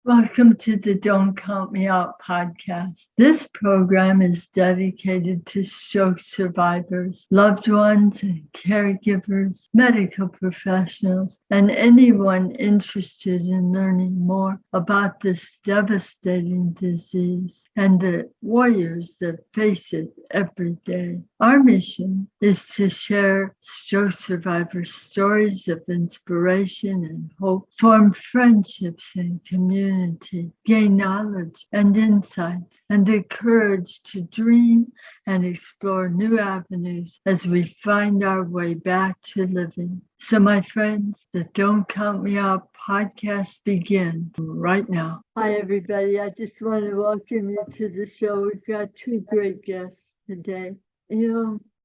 Welcome to the Don't Count Me Out podcast. This program is dedicated to stroke survivors, loved ones, and caregivers, medical professionals, and anyone interested in learning more about this devastating disease and the warriors that face it every day. Our mission is to share stroke survivors' stories of inspiration and hope, form friendships and communities, gain knowledge and insights, and the courage to dream and explore new avenues as we find our way back to living. So, my friends, the Don't Count Me Out podcast begins right now. Hi, everybody. I just want to welcome you to the show. We've got two great guests today.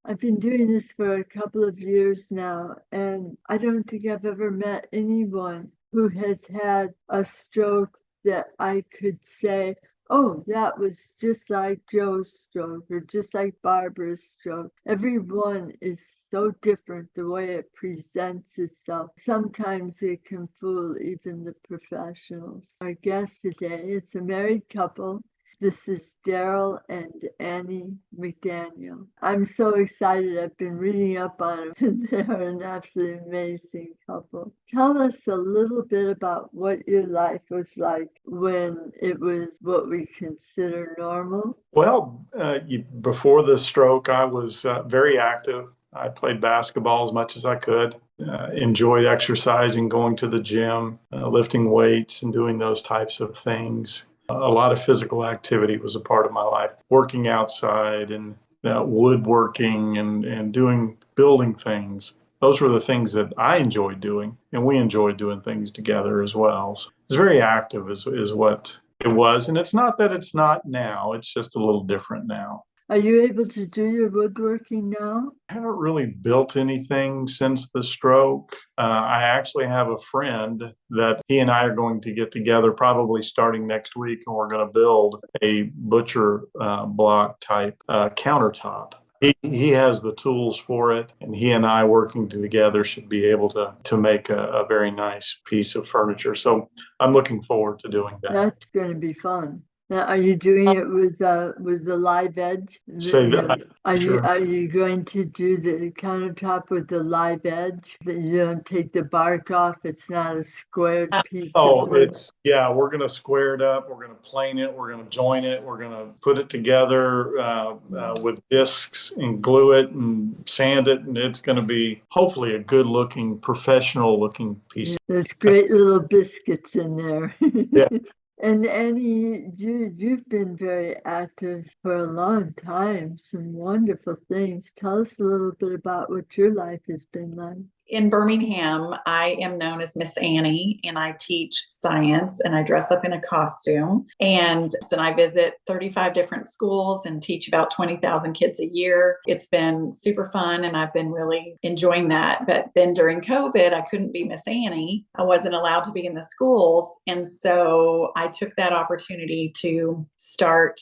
I've been doing this for a couple of years now, and I don't think I've ever met anyone who has had a stroke that I could say, oh, that was just like Joe's stroke or just like Barbara's stroke. Everyone is so different the way it presents itself. Sometimes it can fool even the professionals. Our guest today is a married couple. This is Darryl and Annie McDaniel. I'm so excited. I've been reading up on them. They're an absolutely amazing couple. Tell us a little bit about what your life was like when it was what we consider normal. Well, before the stroke, I was very active. I played basketball as much as I could, enjoyed exercising, going to the gym, lifting weights and doing those types of things. A lot of physical activity was a part of my life, working outside and woodworking and building things. Those were the things that I enjoyed doing, and we enjoyed doing things together as well. So it's very active is what it was. And it's not that it's not now, it's just a little different now. Are you able to do your woodworking now? I haven't really built anything since the stroke. I actually have a friend that he and I are going to get together probably starting next week, and we're going to build a butcher block type countertop. He has the tools for it, and he and I working together should be able to make a very nice piece of furniture. So I'm looking forward to doing that. That's going to be fun. Now, are you doing it with the live edge? Say that. Sure. Are you going to do the countertop with the live edge? That you don't take the bark off. It's not a squared piece. Oh, we're going to square it up. We're going to plane it. We're going to join it. We're going to put it together with discs and glue it and sand it. And it's going to be hopefully a good looking, professional looking piece. There's great little biscuits in there. Yeah. And Annie, you've been very active for a long time, some wonderful things. Tell us a little bit about what your life has been like. In Birmingham, I am known as Miss Annie, and I teach science, and I dress up in a costume. And I visit 35 different schools and teach about 20,000 kids a year. It's been super fun, and I've been really enjoying that. But then during COVID, I couldn't be Miss Annie. I wasn't allowed to be in the schools. And so I took that opportunity to start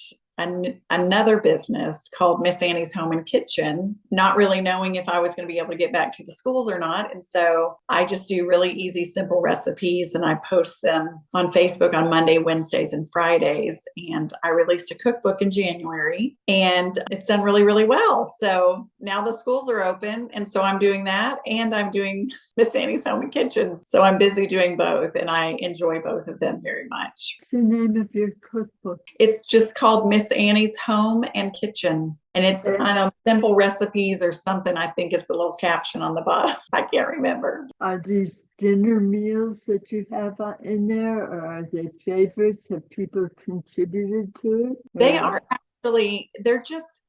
another business called Miss Annie's Home and Kitchen, not really knowing if I was going to be able to get back to the schools or not. And so I just do really easy, simple recipes, and I post them on Facebook on Monday, Wednesdays, and Fridays. And I released a cookbook in January, and it's done really, really well. So now the schools are open, and so I'm doing that, and I'm doing Miss Annie's Home and Kitchen. So I'm busy doing both, and I enjoy both of them very much. What's the name of your cookbook? It's just called Miss Annie's Home and Kitchen. And it's kind of simple recipes or something. I think it's the little caption on the bottom. I can't remember. Are these dinner meals that you have in there, or are they favorites? Have people contributed to it? They are actually,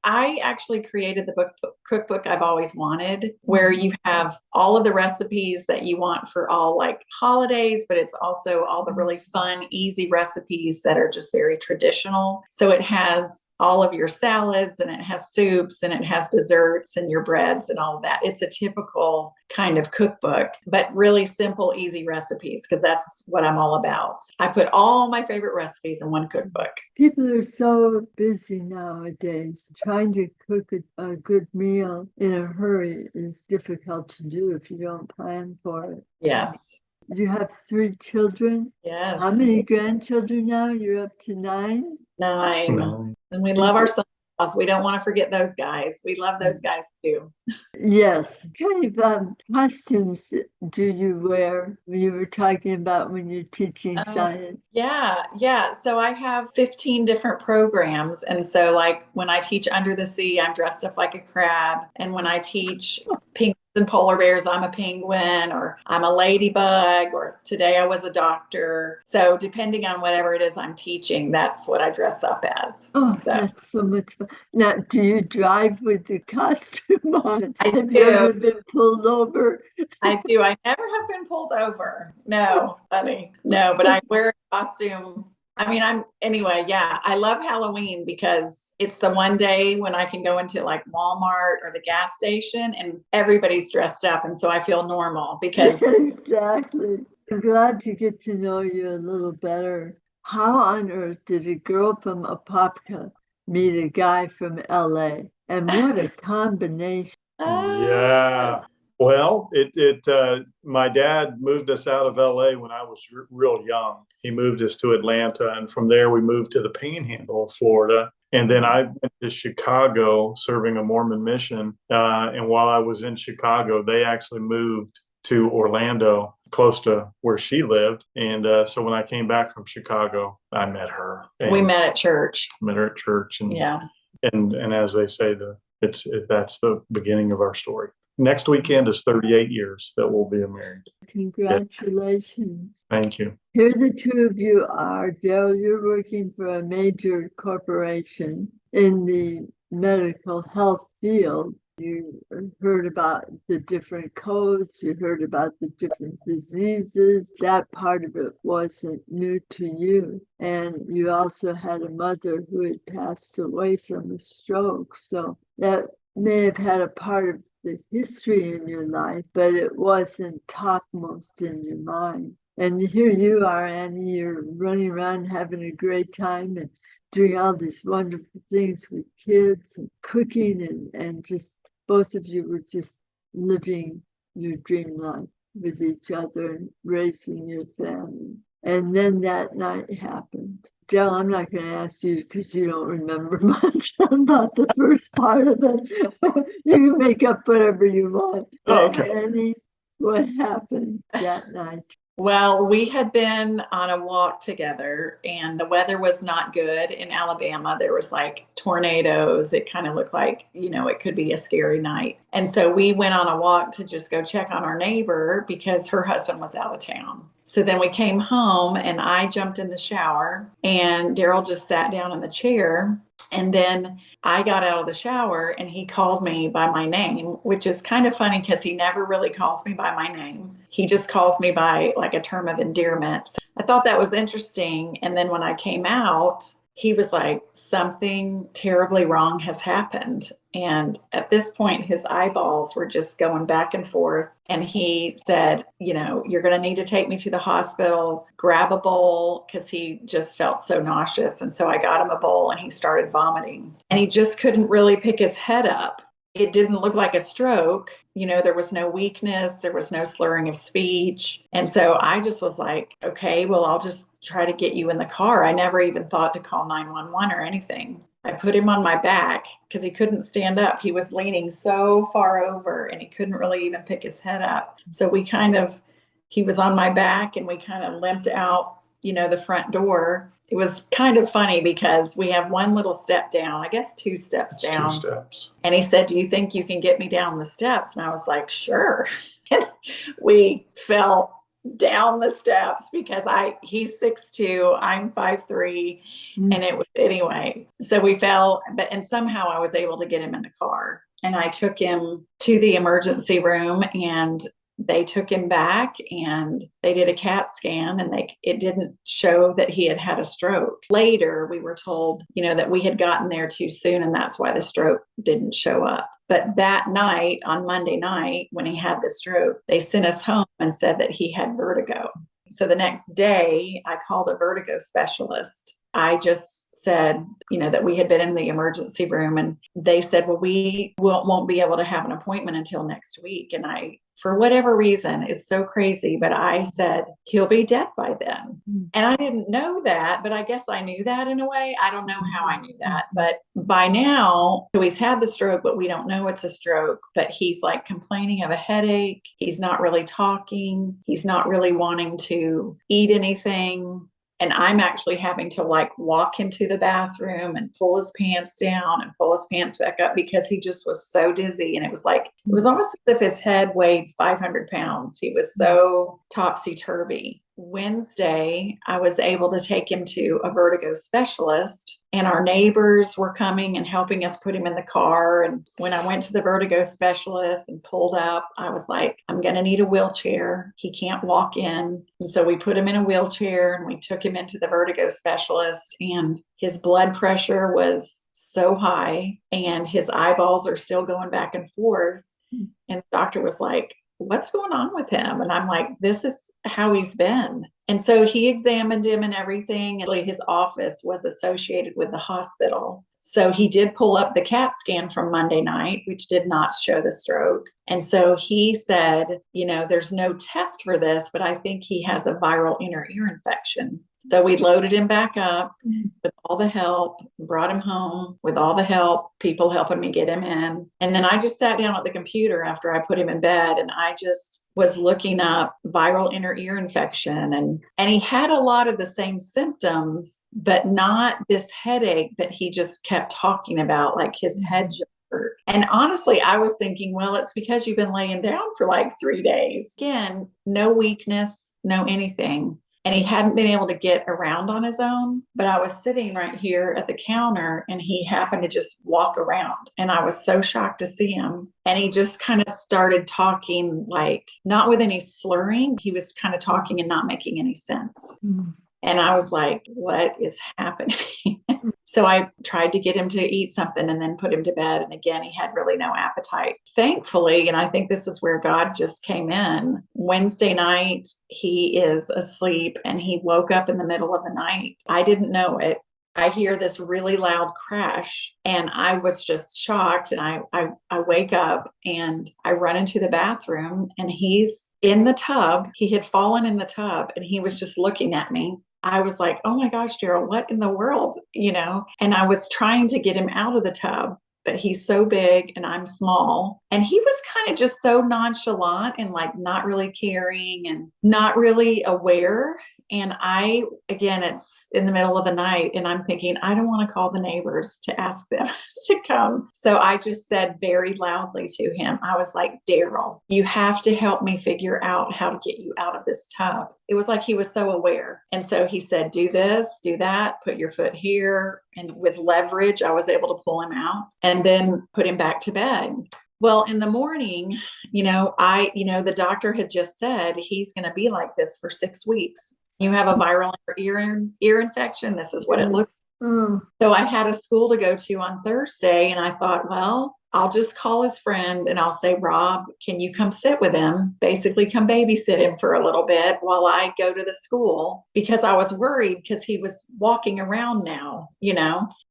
I actually created the cookbook I've always wanted, where you have all of the recipes that you want for all like holidays, but it's also all the really fun, easy recipes that are just very traditional. So it has all of your salads, and it has soups, and it has desserts and your breads and all of that. It's a typical kind of cookbook, but really simple, easy recipes, because that's what I'm all about. I put all my favorite recipes in one cookbook. People are so busy nowadays. Trying to cook a good meal in a hurry is difficult to do if you don't plan for it. Yes. You have 3 children? Yes. How many grandchildren now? You're up to 9? 9. No. And we love our son-in-laws. We don't want to forget those guys. We love those guys too. Yes. What kind of costumes do you wear? You were talking about when you're teaching science. Yeah. So I have 15 different programs. And so like when I teach Under the Sea, I'm dressed up like a crab. And when I teach penguins and polar bears, I'm a penguin, or I'm a ladybug, or today I was a doctor. So depending on whatever it is I'm teaching, that's what I dress up as. Oh, So that's so much fun. Now, do you drive with the costume on? I Have do. you ever been pulled over? I do. I never have been pulled over. No, funny. No, but I wear a costume. I mean, I love Halloween because it's the one day when I can go into like Walmart or the gas station and everybody's dressed up. And so I feel normal because Exactly. I'm glad to get to know you a little better. How on earth did a girl from Apopka meet a guy from LA? And what a combination. Yeah. Well, my dad moved us out of LA when I was real young. He moved us to Atlanta, and from there we moved to the Panhandle of Florida. And then I went to Chicago serving a Mormon mission. And while I was in Chicago, they actually moved to Orlando, close to where she lived. And so when I came back from Chicago, I met her. we met at church. Met her at church, and Yeah. and as they say, that's the beginning of our story. Next weekend is 38 years that we'll be married. Congratulations. Thank you. Here the two of you are. Darryl, you're working for a major corporation in the medical health field. You heard about the different codes, you heard about the different diseases. That part of it wasn't new to you. And you also had a mother who had passed away from a stroke. So that may have had a part of the history in your life, but it wasn't topmost in your mind. And here you are, Annie, you're running around having a great time and doing all these wonderful things with kids and cooking, and just both of you were just living your dream life with each other and raising your family. And then that night happened. Jill, I'm not going to ask you because you don't remember much about the first part of it. You can make up whatever you want. Okay. Annie, what happened that night? Well, we had been on a walk together and the weather was not good in Alabama. There was like tornadoes. It kind of looked like, it could be a scary night. And so we went on a walk to just go check on our neighbor because her husband was out of town. So then we came home and I jumped in the shower and Darryl just sat down in the chair. And then I got out of the shower and he called me by my name, which is kind of funny because he never really calls me by my name. He just calls me by like a term of endearment. So I thought that was interesting. And then when I came out, he was like, something terribly wrong has happened. And at this point, his eyeballs were just going back and forth. And he said, you're going to need to take me to the hospital, grab a bowl, because he just felt so nauseous. And so I got him a bowl and he started vomiting. And he just couldn't really pick his head up. It didn't look like a stroke. There was no weakness. There was no slurring of speech. And so I just was like, okay, well, I'll just try to get you in the car. I never even thought to call 911 or anything. I put him on my back because he couldn't stand up. He was leaning so far over and he couldn't really even pick his head up. So he was on my back and we kind of limped out, the front door. It was kind of funny because we have one little step down, I guess 2 steps down. 2 steps. And he said, do you think you can get me down the steps? And I was like, sure. And we fell down the steps because he's 6'2", I'm 5'3", and it was anyway. So we fell, and somehow I was able to get him in the car. And I took him to the emergency room and they took him back and they did a CAT scan and it didn't show that he had had a stroke. Later, we were told, that we had gotten there too soon and that's why the stroke didn't show up. But that night, on Monday night, when he had the stroke, they sent us home and said that he had vertigo. So the next day, I called a vertigo specialist I just said, that we had been in the emergency room, and they said, well, we won't be able to have an appointment until next week. And for whatever reason, it's so crazy, but I said, he'll be dead by then. And I didn't know that, but I guess I knew that in a way. I don't know how I knew that, but by now, so he's had the stroke, but we don't know it's a stroke, but he's like complaining of a headache. He's not really talking. He's not really wanting to eat anything. And I'm actually having to like walk him to the bathroom and pull his pants down and pull his pants back up because he just was so dizzy. And it was almost as if his head weighed 500 pounds. He was so topsy-turvy. Wednesday, I was able to take him to a vertigo specialist, and our neighbors were coming and helping us put him in the car. And when I went to the vertigo specialist and pulled up, I was like, I'm going to need a wheelchair. He can't walk in. And so we put him in a wheelchair and we took him into the vertigo specialist, and his blood pressure was so high and his eyeballs are still going back and forth. And the doctor was like, what's going on with him? And I'm like, this is how he's been. And so he examined him and everything. And his office was associated with the hospital. So he did pull up the CAT scan from Monday night, which did not show the stroke. And so he said, there's no test for this, but I think he has a viral inner ear infection. So we loaded him back up with all the help, brought him home with all the help, people helping me get him in. And then I just sat down at the computer after I put him in bed, and I just was looking up viral inner ear infection. And he had a lot of the same symptoms, but not this headache that he just kept talking about, like his head hurt. And honestly, I was thinking, well, it's because you've been laying down for like 3 days. Again, no weakness, no anything. And he hadn't been able to get around on his own, but I was sitting right here at the counter and he happened to just walk around. And I was so shocked to see him. And he just kind of started talking, like not with any slurring. He was kind of talking and not making any sense. And I was like, what is happening? So I tried to get him to eat something and then put him to bed. And again, he had really no appetite. Thankfully, and I think this is where God just came in, Wednesday night, he is asleep and he woke up in the middle of the night. I didn't know it. I hear this really loud crash and I was just shocked. And I wake up and I run into the bathroom and he's in the tub. He had fallen in the tub and he was just looking at me. I was like, oh my gosh, Darryl, what in the world? And I was trying to get him out of the tub, but he's so big and I'm small. And he was kind of just so nonchalant and like not really caring and not really aware. And it's in the middle of the night and I'm thinking, I don't want to call the neighbors to ask them to come. So I just said very loudly to him, I was like, Darryl, you have to help me figure out how to get you out of this tub. It was like he was so aware. And so he said, do this, do that, put your foot here. And with leverage, I was able to pull him out and then put him back to bed. Well, in the morning, the doctor had just said he's going to be like this for 6 weeks. You have a viral ear infection. This is what it looks like. So I had a school to go to on Thursday and I thought, well, I'll just call his friend and I'll say, Rob, can you come sit with him? Basically come babysit him for a little bit while I go to the school, because I was worried because he was walking around now,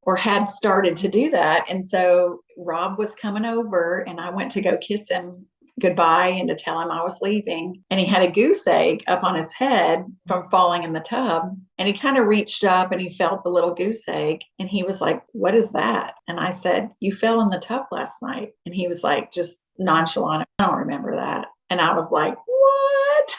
or had started to do that. And so Rob was coming over and I went to go kiss him goodbye and to tell him I was leaving. And he had a goose egg up on his head from falling in the tub. And he kind of reached up and he felt the little goose egg. And he was like, what is that? And I said, you fell in the tub last night. And he was like, just nonchalant. I don't remember that. And I was like, what?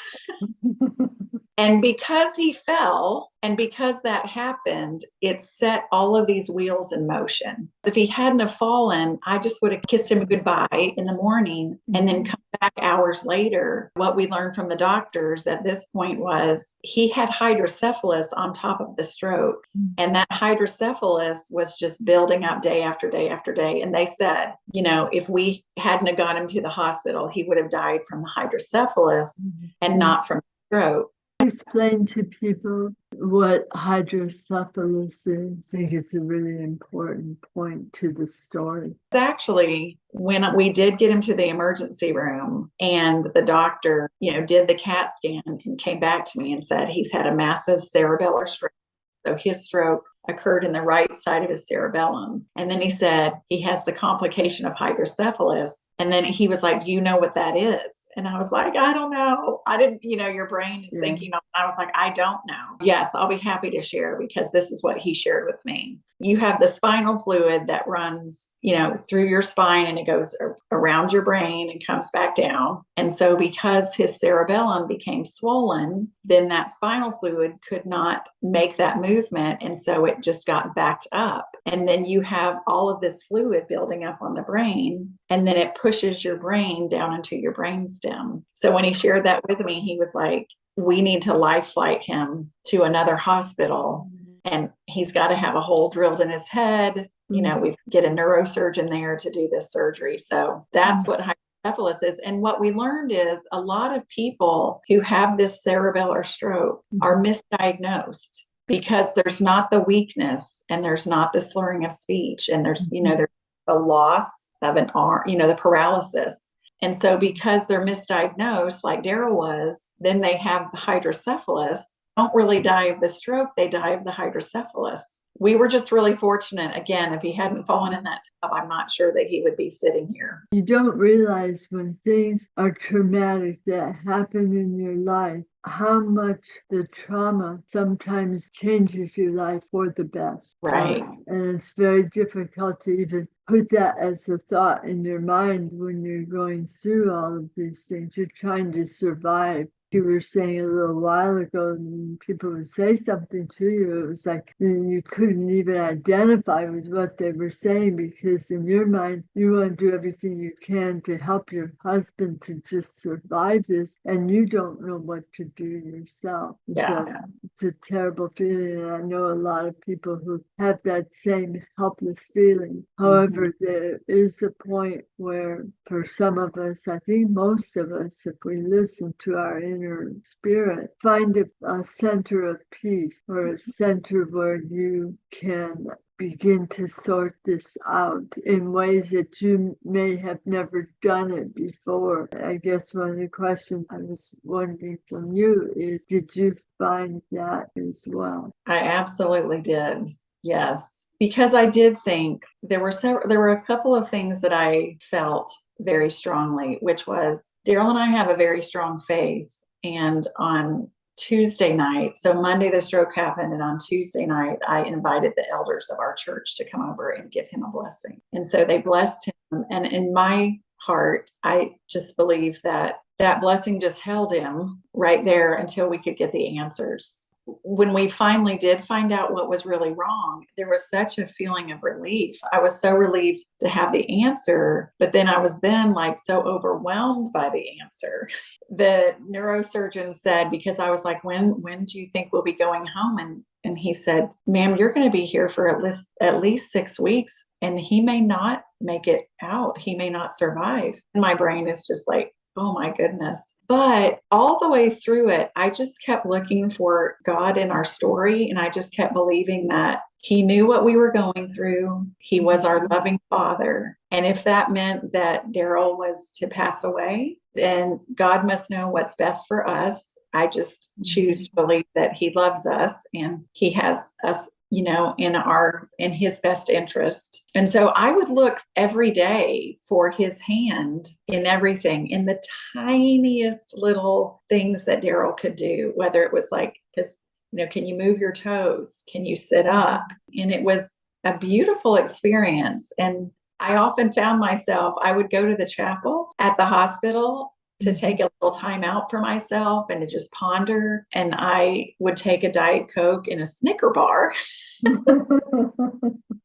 And because he fell and because that happened, it set all of these wheels in motion. If he hadn't have fallen, I just would have kissed him goodbye in the morning and then come back hours later. What we learned from the doctors at this point was he had hydrocephalus on top of the stroke. And that hydrocephalus was just building up day after day after day. And they said, if we hadn't have got him to the hospital, he would have died from the hydrocephalus and not from stroke. Explain to people what hydrocephalus is. I think it's a really important point to the story. Actually, when we did get him to the emergency room and the doctor, did the CAT scan and came back to me and said he's had a massive cerebellar stroke. So his stroke occurred in the right side of his cerebellum. And then he said he has the complication of hydrocephalus. And then he was like, do you know what that is? And I was like, I don't know. I didn't, your brain is thinking. I was like, I don't know. Yes, I'll be happy to share because this is what he shared with me. You have the spinal fluid that runs, through your spine, and it goes around your brain and comes back down. And so because his cerebellum became swollen, then that spinal fluid could not make that movement. And so it just got backed up. And then you have all of this fluid building up on the brain, and then it pushes your brain down into your brainstem. So when he shared that with me, he was like, we need to life flight him to another hospital. And he's got to have a hole drilled in his head. We get a neurosurgeon there to do this surgery. So that's what hydrocephalus is. And what we learned is a lot of people who have this cerebellar stroke are misdiagnosed because there's not the weakness and there's not the slurring of speech. And there's, there's the loss of an arm, the paralysis. And so because they're misdiagnosed, like Darryl was, then they have hydrocephalus. Don't really die of the stroke, they die of the hydrocephalus. We were just really fortunate. Again, if he hadn't fallen in that tub, I'm not sure that he would be sitting here. You don't realize when things are traumatic that happen in your life, how much the trauma sometimes changes your life for the best. Right. And it's very difficult to even put that as a thought in your mind when you're going through all of these things. You're trying to survive. You were saying a little while ago, when people would say something to you, it was like you couldn't even identify with what they were saying, because in your mind, you want to do everything you can to help your husband to just survive this, and you don't know what to do yourself. It's a terrible feeling, and I know a lot of people who have that same helpless feeling. However, there is a point where, for some of us, I think most of us, if we listen to our inner spirit, find a center of peace, or a center where you can begin to sort this out in ways that you may have never done it before. I guess one of the questions I was wondering from you is, did you find that as well? I absolutely did. Yes, because I did think there were a couple of things that I felt very strongly, which was Darryl and I have a very strong faith. And on Tuesday night, so Monday the stroke happened, and on Tuesday night I invited the elders of our church to come over and give him a blessing. And so they blessed him, and in my heart I just believe that blessing just held him right there until we could get the answers. When we finally did find out what was really wrong, there was such a feeling of relief. I was so relieved to have the answer, but then I was like so overwhelmed by the answer. The neurosurgeon said, because I was like, when do you think we'll be going home? And he said, ma'am, you're going to be here for at least 6 weeks, and he may not make it out. He may not survive. And my brain is just like, oh my goodness. But all the way through it, I just kept looking for God in our story. And I just kept believing that he knew what we were going through. He was our loving father. And if that meant that Darryl was to pass away, then God must know what's best for us. I just choose to believe that he loves us and he has us, in his best interest. And so I would look every day for his hand in everything, in the tiniest little things that Darryl could do, whether it was like, because, can you move your toes? Can you sit up? And it was a beautiful experience. And I often found myself, I would go to the chapel at the hospital to take a little time out for myself and to just ponder. And I would take a Diet Coke and a Snicker bar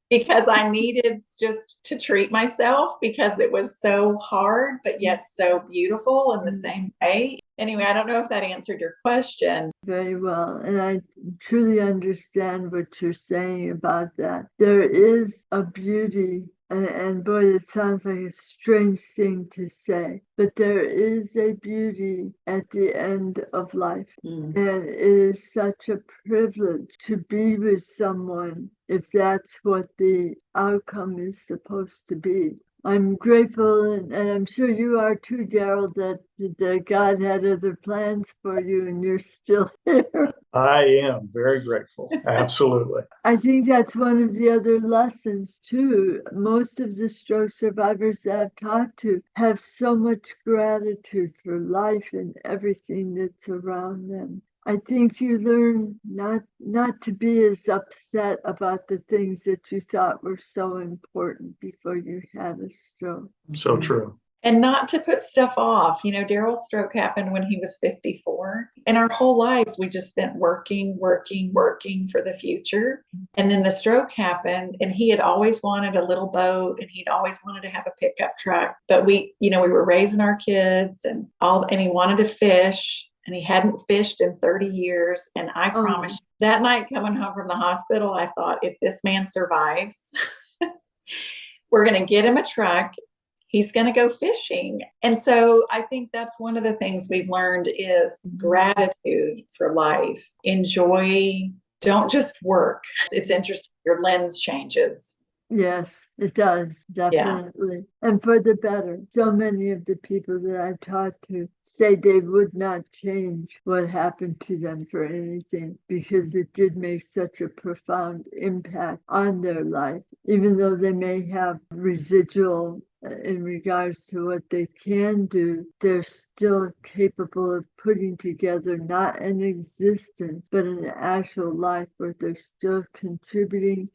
because I needed just to treat myself, because it was so hard, but yet so beautiful in the same way. Anyway, I don't know if that answered your question. Very well. And I truly understand what you're saying about that. There is a beauty, and boy, it sounds like a strange thing to say, but there is a beauty at the end of life. And it is such a privilege to be with someone, if that's what the outcome is supposed to be. I'm grateful, and I'm sure you are too, Darryl, that God had other plans for you and you're still here. I am very grateful. Absolutely. I think that's one of the other lessons too. Most of the stroke survivors that I've talked to have so much gratitude for life and everything that's around them. I think you learn not to be as upset about the things that you thought were so important before you had a stroke. So true. And not to put stuff off. Daryl's stroke happened when he was 54. And our whole lives, we just spent working for the future. And then the stroke happened, and he had always wanted a little boat, and he'd always wanted to have a pickup truck. But we were raising our kids and he wanted to fish. And he hadn't fished in 30 years. And I promise you, that night coming home from the hospital, I thought, if this man survives, we're going to get him a truck. He's going to go fishing. And so I think that's one of the things we've learned is gratitude for life. Enjoy, don't just work. It's interesting. Your lens changes. Yes, it does, definitely. Yeah. And for the better. So many of the people that I've talked to say they would not change what happened to them for anything because it did make such a profound impact on their life, even though they may have residual in regards to what they can do, they're still capable of putting together not an existence, but an actual life where they're still contributing.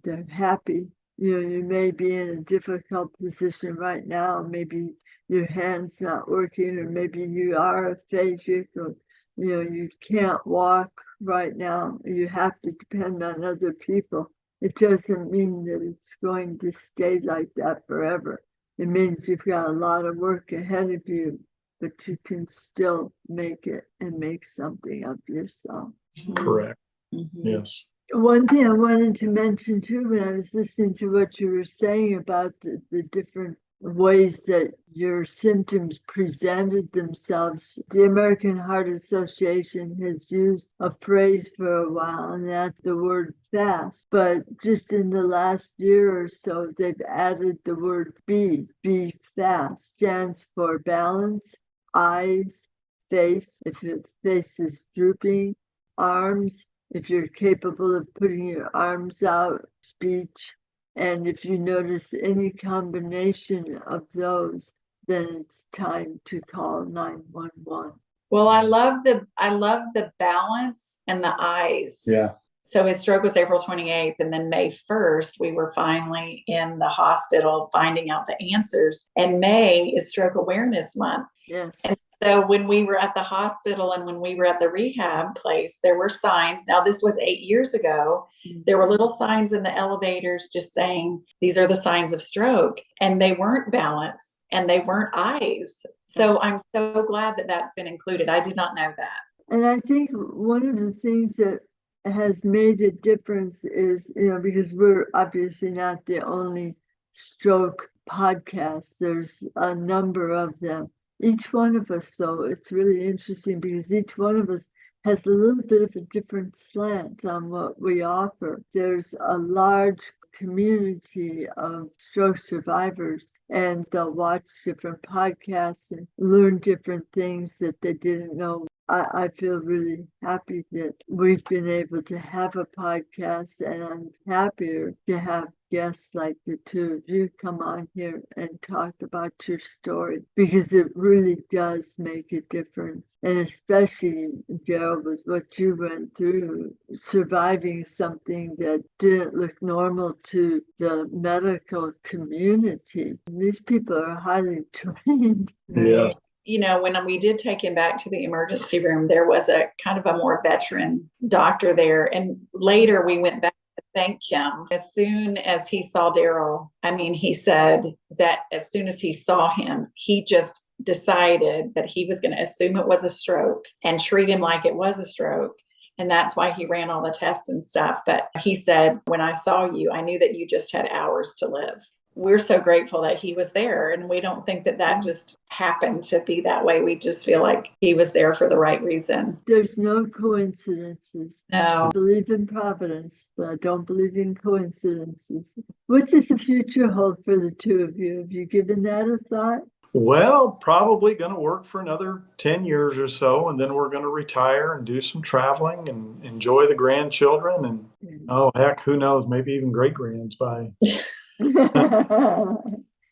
They're happy. You may be in a difficult position right now. Maybe your hand's not working, or maybe you are aphakic, or you can't walk right now. You have to depend on other people. It doesn't mean that it's going to stay like that forever. It means you've got a lot of work ahead of you, but you can still make it and make something of yourself. Correct. Mm-hmm. Yes. One thing I wanted to mention too, when I was listening to what you were saying about the different ways that your symptoms presented themselves, the American Heart Association has used a phrase for a while, and that's the word fast. But just in the last year or so, they've added the word B.E.F.A.S.T, stands for balance, eyes, face, if your face is drooping, arms, if you're capable of putting your arms out, speech, and if you notice any combination of those, then it's time to call 911. Well, I love the balance and the eyes. Yeah. So his stroke was April 28th, and then May 1st, we were finally in the hospital finding out the answers. And May is Stroke Awareness Month. Yes. And so when we were at the hospital and when we were at the rehab place, there were signs. Now, this was 8 years ago. There were little signs in the elevators just saying, these are the signs of stroke. And they weren't balance and they weren't eyes. So I'm so glad that that's been included. I did not know that. And I think one of the things that has made a difference is, because we're obviously not the only stroke podcast. There's a number of them. Each one of us, though, it's really interesting because each one of us has a little bit of a different slant on what we offer. There's a large community of stroke survivors, and they'll watch different podcasts and learn different things that they didn't know. I feel really happy that we've been able to have a podcast, and I'm happier to have guests like the two of you come on here and talk about your story, because it really does make a difference. And especially, Darryl, with what you went through, surviving something that didn't look normal to the medical community. These people are highly trained. Yeah. When we did take him back to the emergency room, there was a kind of a more veteran doctor there. And later we went back to thank him. As soon as he saw Darryl, he said that as soon as he saw him, he just decided that he was going to assume it was a stroke and treat him like it was a stroke. And that's why he ran all the tests and stuff. But he said, when I saw you, I knew that you just had hours to live. we're so grateful that he was there. And we don't think that that just happened to be that way. We just feel like he was there for the right reason. There's no coincidences. No. I believe in providence, but I don't believe in coincidences. What does the future hold for the two of you? Have you given that a thought? Well, probably going to work for another 10 years or so, and then we're going to retire and do some traveling and enjoy the grandchildren. And oh, heck, who knows, maybe even great grands by.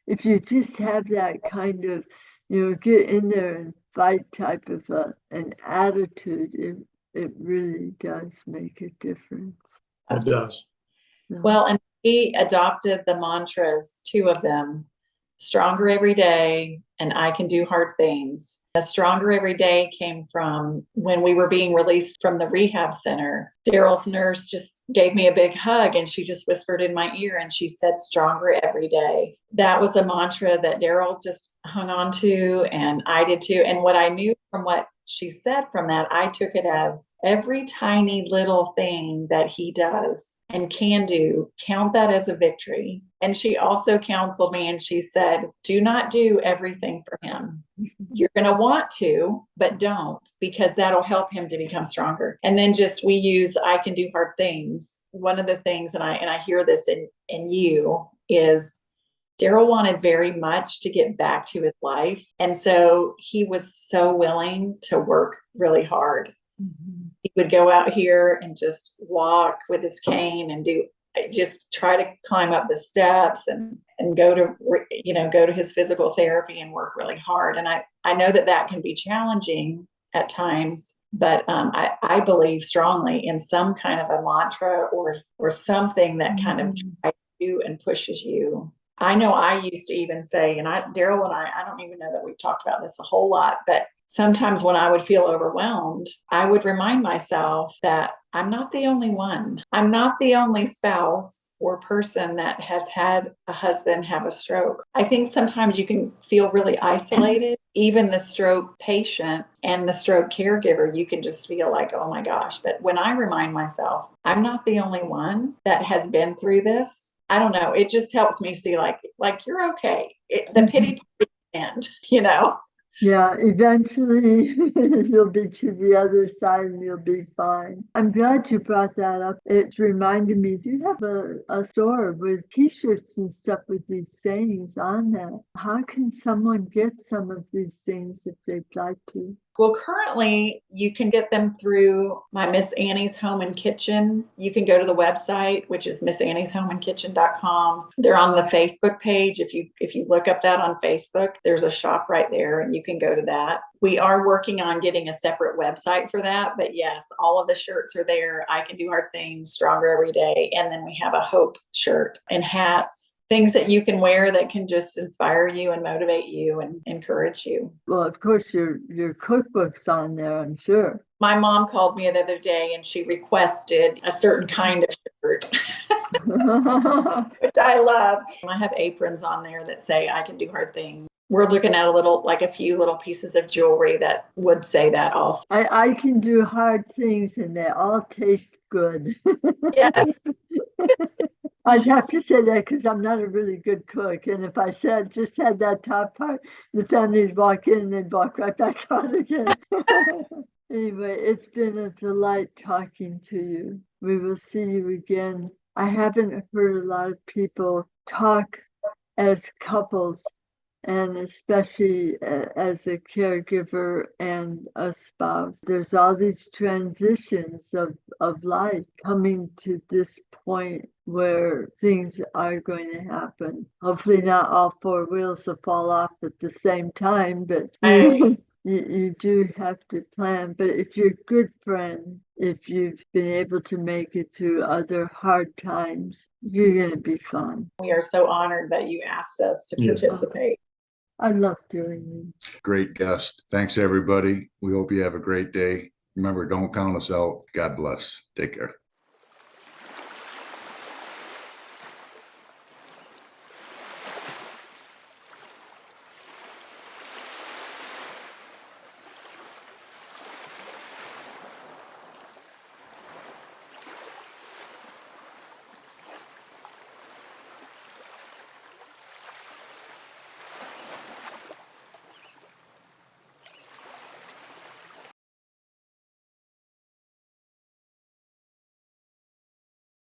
If you just have that kind of, get in there and fight type of an attitude, it really does make a difference. It does. So, Well, and we adopted the mantras, two of them, stronger every day and I can do hard things. The stronger every day came from when we were being released from the rehab center. Darryl's nurse just gave me a big hug and she just whispered in my ear and she said, stronger every day. That was a mantra that Darryl just hung on to and I did too. And what I knew from what she said from that, I took it as every tiny little thing that he does and can do, count that as a victory. And she also counseled me and she said, do not do everything for him. You're going to want to, but don't, because that'll help him to become stronger. And then just we use I can do hard things. One of the things, and I hear this in you, is Darryl wanted very much to get back to his life. And so he was so willing to work really hard. Mm-hmm. He would go out here and just walk with his cane and just try to climb up the steps and go to his physical therapy and work really hard. And I know that can be challenging at times, but I believe strongly in some kind of a mantra or something that kind of drives you and pushes you. I know I used to even say, and Darryl and I don't even know that we've talked about this a whole lot, but sometimes when I would feel overwhelmed, I would remind myself that I'm not the only one. I'm not the only spouse or person that has had a husband have a stroke. I think sometimes you can feel really isolated. Even the stroke patient and the stroke caregiver, you can just feel like, oh my gosh. But when I remind myself, I'm not the only one that has been through this, I don't know. It just helps me see like you're okay. The pity end, Yeah, eventually you'll be to the other side and you'll be fine. I'm glad you brought that up. It reminded me, you have a store with t-shirts and stuff with these sayings on that. How can someone get some of these things if they'd like to? Well, currently you can get them through my Miss Annie's Home and Kitchen. You can go to the website, which is missannieshomeandkitchen.com. They're on the Facebook page. If you look up that on Facebook, there's a shop right there and you can go to that. We are working on getting a separate website for that, but yes, all of the shirts are there. I can do hard things, stronger every day. And then we have a hope shirt and hats. Things that you can wear that can just inspire you and motivate you and encourage you. Well, of course, your cookbook's on there, I'm sure. My mom called me the other day and she requested a certain kind of shirt, which I love. I have aprons on there that say I can do hard things. We're looking at a few little pieces of jewelry that would say that also. I can do hard things and they all taste good. Yeah. I'd have to say that because I'm not a really good cook. And if I just had that top part, the families walk in and they'd walk right back out again. Anyway, it's been a delight talking to you. We will see you again. I haven't heard a lot of people talk as couples, and especially as a caregiver and a spouse. There's all these transitions of life coming to this point where things are going to happen. Hopefully not all four wheels will fall off at the same time, but you do have to plan. But if you're a good friend, if you've been able to make it through other hard times, you're going to be fine. We are so honored that you asked us to participate. I love doing it. Great guest. Thanks, everybody. We hope you have a great day. Remember, don't count us out. God bless. Take care.